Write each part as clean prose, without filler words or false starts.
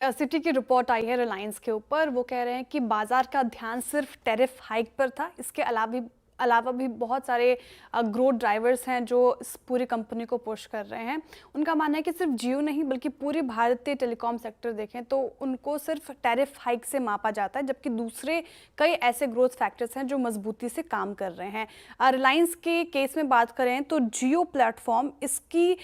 City की report आई है रिलायंस के ऊपर। वो कह रहे हैं कि बाजार का ध्यान सिर्फ टैरिफ हाइक पर था। इसके अलावा भी बहुत सारे ग्रोथ ड्राइवर्स हैं जो इस पूरी कंपनी को पुश कर रहे हैं। उनका मानना है कि सिर्फ जियो नहीं बल्कि पूरे भारतीय टेलीकॉम सेक्टर देखें तो उनको सिर्फ टैरिफ हाइक से मापा जाता है, जबकि दूसरे कई ऐसे ग्रोथ फैक्टर्स हैं जो मजबूती से काम कर रहे हैं। रिलायंस के केस में बात करें तो जियो प्लेटफॉर्म इसकी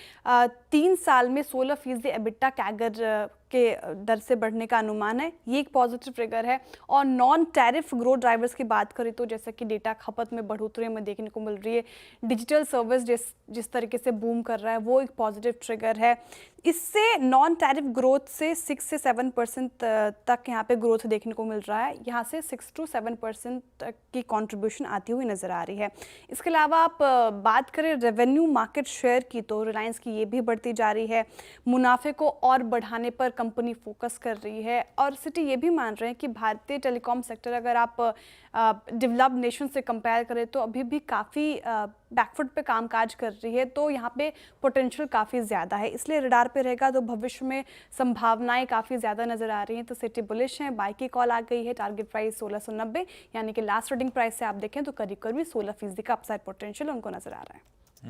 3 साल में 16% एबिटा कैगर के दर से बढ़ने का अनुमान है। ये एक पॉजिटिव ट्रिगर है। और नॉन टैरिफ ग्रोथ ड्राइवर्स की बात करें तो जैसे कि डेटा खपत में बढ़ोतरी हमें देखने को मिल रही है, डिजिटल सर्विस जिस तरीके से बूम कर रहा है वो एक पॉजिटिव ट्रिगर है। इससे नॉन टैरिफ ग्रोथ से 6 से 7% तक यहाँ पे ग्रोथ देखने को मिल रहा है। यहाँ से 6 to 7% की कंट्रीब्यूशन आती हुई नज़र आ रही है। इसके अलावा आप बात करें रेवेन्यू मार्केट शेयर की तो रिलायंस की ये भी बढ़ती जा रही है। मुनाफे को और बढ़ाने पर कंपनी फोकस कर रही है। और सिटी ये भी मान रहे हैं कि भारतीय टेलीकॉम सेक्टर अगर आप डेवलप्ड नेशन से कंपेयर करें तो अभी भी काफ़ी बैकफुट पे कामकाज कर रही है, तो यहाँ पे पोटेंशियल काफ़ी ज़्यादा है, इसलिए रडार पे रहेगा। तो भविष्य में संभावनाएं काफ़ी ज़्यादा नज़र आ रही हैं। तो सिटी बुलिश है, बाई की कॉल आ गई है। टारगेट प्राइस 1690 यानी कि लास्ट ट्रेडिंग प्राइस से आप देखें तो करीब करीब 16% का अपसाइड पोटेंशियल उनको नज़र आ रहा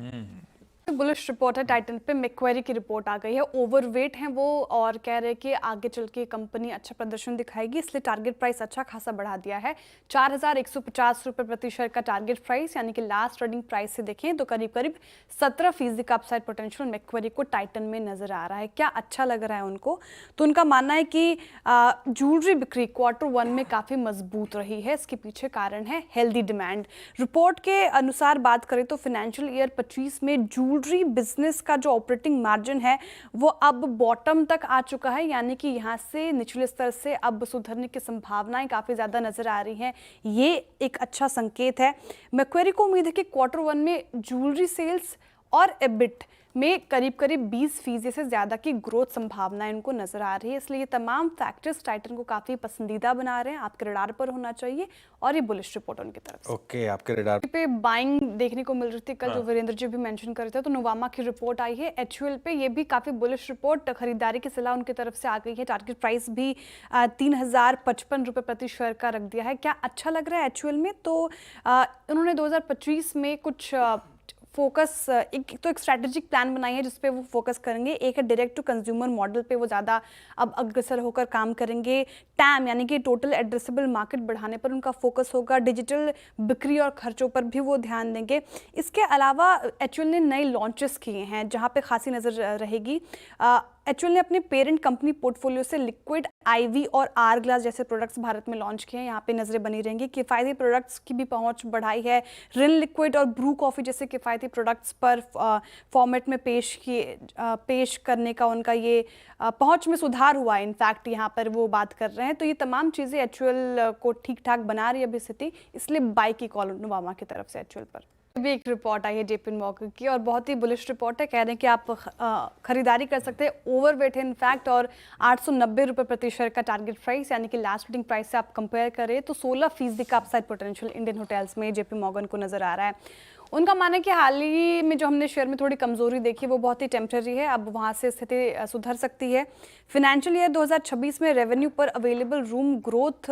है। बुलिश रिपोर्ट है टाइटन पे। मैक्वेरी की रिपोर्ट आ गई है, ओवरवेट हैं वो और कह रहे हैं कि आगे चल के कंपनी अच्छा प्रदर्शन दिखाएगी, इसलिए टारगेट प्राइस अच्छा खासा बढ़ा दिया है। 4150 रुपये प्रति शेयर का टारगेट प्राइस यानी कि लास्ट ट्रेडिंग प्राइस से देखें तो करीब करीब 17% का अपसाइड पोटेंशियल मैक्वेरी को टाइटन में नजर आ रहा है। क्या अच्छा लग रहा है उनको, तो उनका मानना है कि ज्वेलरी बिक्री Q1 में काफ़ी मजबूत रही है। इसके पीछे कारण है हेल्दी डिमांड। रिपोर्ट के अनुसार बात करें तो फाइनेंशियल ईयर 25 में ज्वेलरी बिजनेस का जो ऑपरेटिंग मार्जिन है वो अब बॉटम तक आ चुका है, यानी कि यहाँ से निचले स्तर से अब सुधरने की संभावनाएं काफ़ी ज़्यादा नजर आ रही हैं। ये एक अच्छा संकेत है। मैक्वेरी को उम्मीद है कि Q1 में ज्वेलरी सेल्स और एबिट में करीब करीब 20% से ज़्यादा की ग्रोथ संभावनाएं उनको नजर आ रही है। इसलिए ये तमाम फैक्टर्स टाइटन को काफ़ी पसंदीदा बना रहे हैं। आपके रडार पर होना चाहिए और ये बुलिश रिपोर्ट उनकी तरफ से। ओके, आपके रडार पे बाइंग देखने को मिल रही थी कल, जो वीरेंद्र जी भी मेंशन कर रहे थे। तो नोवामा की रिपोर्ट आई है HUL पे, ये भी काफ़ी बुलिश रिपोर्ट, खरीदारी की सलाह उनकी तरफ से आ गई है। टारगेट प्राइस भी 3055 रुपये प्रति शेयर का रख दिया है। क्या अच्छा लग रहा है HUL में, तो उन्होंने 2025 में कुछ फोकस एक स्ट्रैटेजिक प्लान बनाई है जिस पे वो फोकस करेंगे। एक है डायरेक्ट टू कंज्यूमर मॉडल पे वो ज़्यादा अब अग्रसर होकर काम करेंगे। टैम यानी कि टोटल एड्रेसेबल मार्केट बढ़ाने पर उनका फोकस होगा। डिजिटल बिक्री और खर्चों पर भी वो ध्यान देंगे। इसके अलावा HUL ने नए लॉन्चेस किए हैं जहाँ पे खासी नज़र रहेगी। HUL ने अपने पेरेंट कंपनी पोर्टफोलियो से लिक्विड IV और R ग्लास जैसे प्रोडक्ट्स भारत में लॉन्च किए हैं। यहाँ पे नज़रें बनी रहेंगी। किफ़ायती प्रोडक्ट्स की भी पहुंच बढ़ाई है। रिन लिक्विड और ब्रू कॉफ़ी जैसे किफ़ायती प्रोडक्ट्स पर फॉर्मेट में पेश करने का उनका ये पहुंच में सुधार हुआ है। इनफैक्ट यहाँ पर वो बात कर रहे हैं। तो ये तमाम चीज़ें HUL को ठीक ठाक बना रही है अभी स्थिति, इसलिए बाई की कॉल नोवामा की तरफ से HUL पर। भी एक रिपोर्ट आई है JP मॉर्गन की और बहुत ही बुलिश रिपोर्ट है। कह रहे हैं कि आप खरीदारी कर सकते हैं, ओवरवेट है इनफैक्ट, और 890 रुपये प्रति शेयर का टारगेट प्राइस यानी कि लास्ट बिडिंग प्राइस से आप कंपेयर करें तो 16% का अपसाइड पोटेंशियल इंडियन होटल्स में JP मॉर्गन को नजर आ रहा है। उनका मानना है कि हाल ही में जो हमने शेयर में थोड़ी कमजोरी देखी वो बहुत ही टेम्पररी है, अब वहाँ से स्थिति सुधर सकती है। फिनेंशियल ईयर 2026 में रेवेन्यू पर अवेलेबल रूम ग्रोथ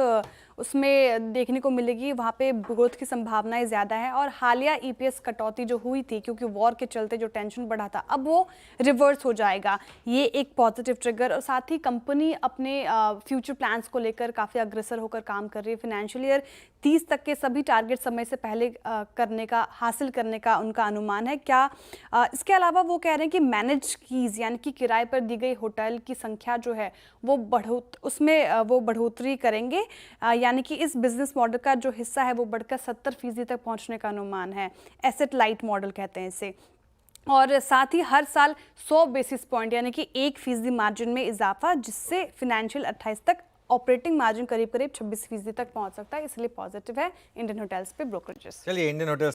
उसमें देखने को मिलेगी, वहाँ पे ग्रोथ की संभावनाएं ज़्यादा है। और हालिया EPS कटौती जो हुई थी क्योंकि वॉर के चलते जो टेंशन बढ़ा था अब वो रिवर्स हो जाएगा, ये एक पॉजिटिव ट्रिगर। और साथ ही कंपनी अपने फ्यूचर प्लान्स को लेकर काफ़ी अग्रसर होकर काम कर रही है। फिनेंशियल ईयर 30 तक के सभी टारगेट समय से पहले हासिल करने का उनका अनुमान है। इसके अलावा वो कह रहे हैं कि मैनेज कीज यानी कि किराए पर दी गई होटल की संख्या जो है वो बढ़ोतरी करेंगे, यानी कि इस बिजनेस मॉडल का जो हिस्सा है वो बढ़कर 70% तक पहुंचने का अनुमान है। एसेट लाइट मॉडल कहते हैं इसे। और साथ ही हर साल 100 बेसिस पॉइंट यानी कि 1% मार्जिन में इजाफा, जिससे फिनेंशियल 28 तक ऑपरेटिंग मार्जिन करीब करीब 26% तक पहुंच सकता है। इसलिए पॉजिटिव है इंडियन होटल्स पे ब्रोकरेजेस। चलिए, इंडियन होटल्स